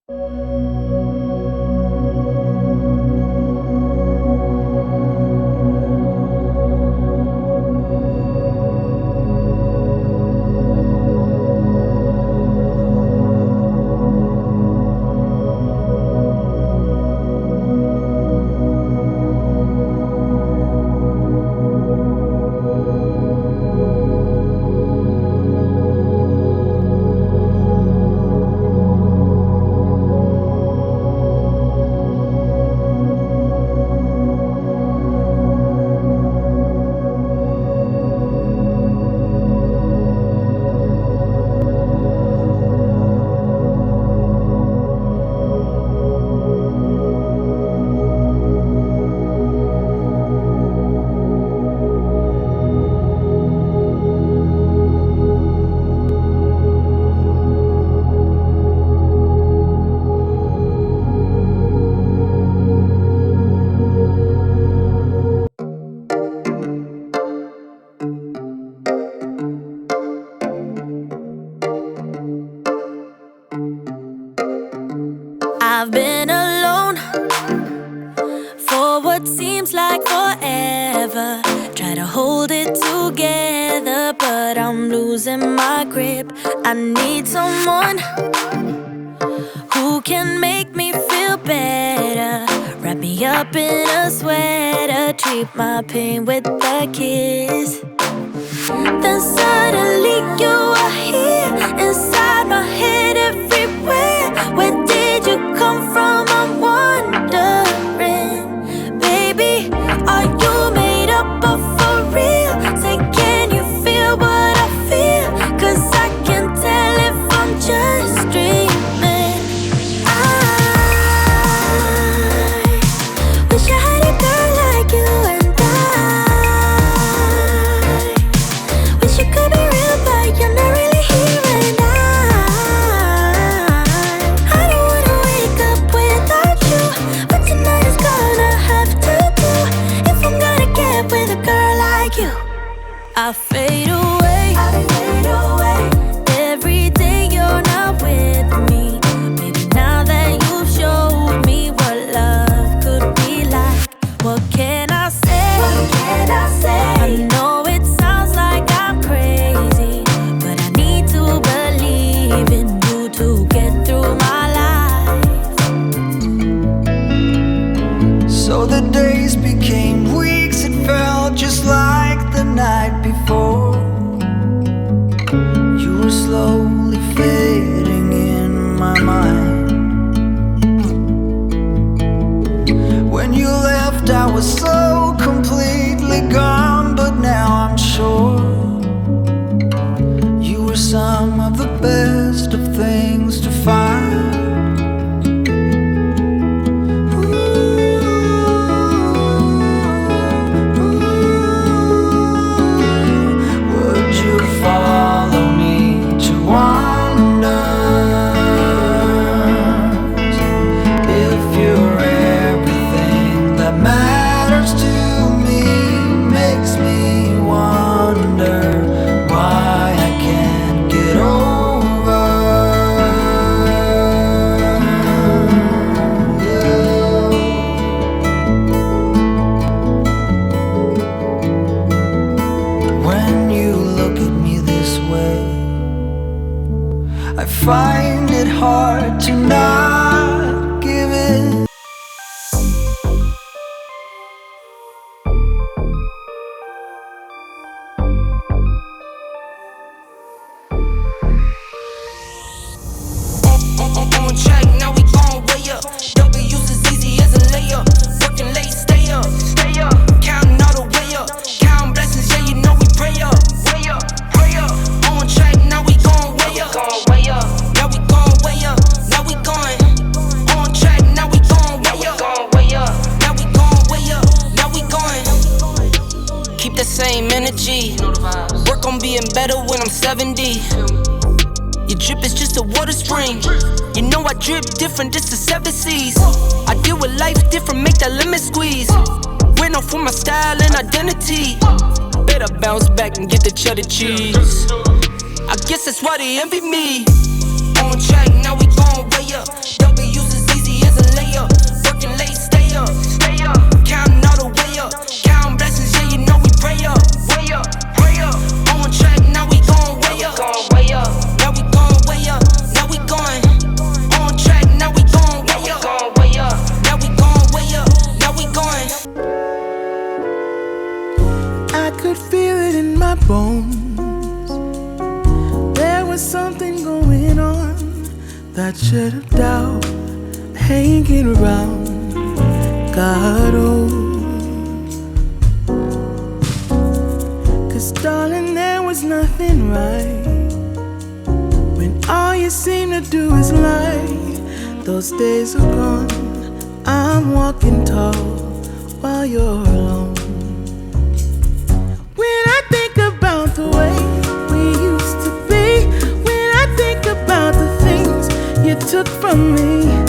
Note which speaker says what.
Speaker 1: I've been alone for what seems like forever. Try to hold it together, but I'm losing my grip. I need someone who can make me feel better. Wrap me up in a sweater, treat my pain with a kiss. Then suddenly you are here, inside my head, everywhere. Where did you come from? I'm wondering, baby, are you made up of for real? Say, can you feel what I feel? 'Cause I can tell if I'm just dreaming. I wish I had a girl like you, and I wish you could be real, but you're not really here. And I don't wanna wake up without you. But tonight is gonna have to do if I'm gonna get with a girl like you. I fade away, every day you're not with me. Maybe now that you've showed me what love could be like, what can I say? I know it sounds like I'm crazy, but I need to believe in you to get through my life.
Speaker 2: So the days became weeks, it felt just like the night before. You were slowly fading in my mind. When you left, I was so completely gone, but now I'm sure you were some of the best of things to find. Would you follow me to wonders? If you're everything that matters to me, makes me wonder why I can't get over you. When you look at me this way, I find it hard to not give in.
Speaker 3: On track, now we gon' way up. W's as easy as a layup. Working late, stay up. Counting all the way up. Counting blessings, yeah, you know we pray up. Pray up. On track, now we gon' way up. Now we gon' way up. Now we going. On track, now we gon' way up. Now we gon' way up. Now we going. Keep the same energy. Work on being better when I'm 70. Your drip is just a water spring. You know I drip different, this the 7 seas. I deal with life different, make that lemon squeeze. Went off for my style and identity. Better bounce back and get the cheddar cheese. I guess that's why they envy me. On track, now we gon' way up.
Speaker 4: doubt hanging around. God, oh, 'cause darling, there was nothing right when all you seem to do is lie. Those days are gone, I'm walking tall while you're alone. When I think about the way we used to be, when I think about the things you took from me,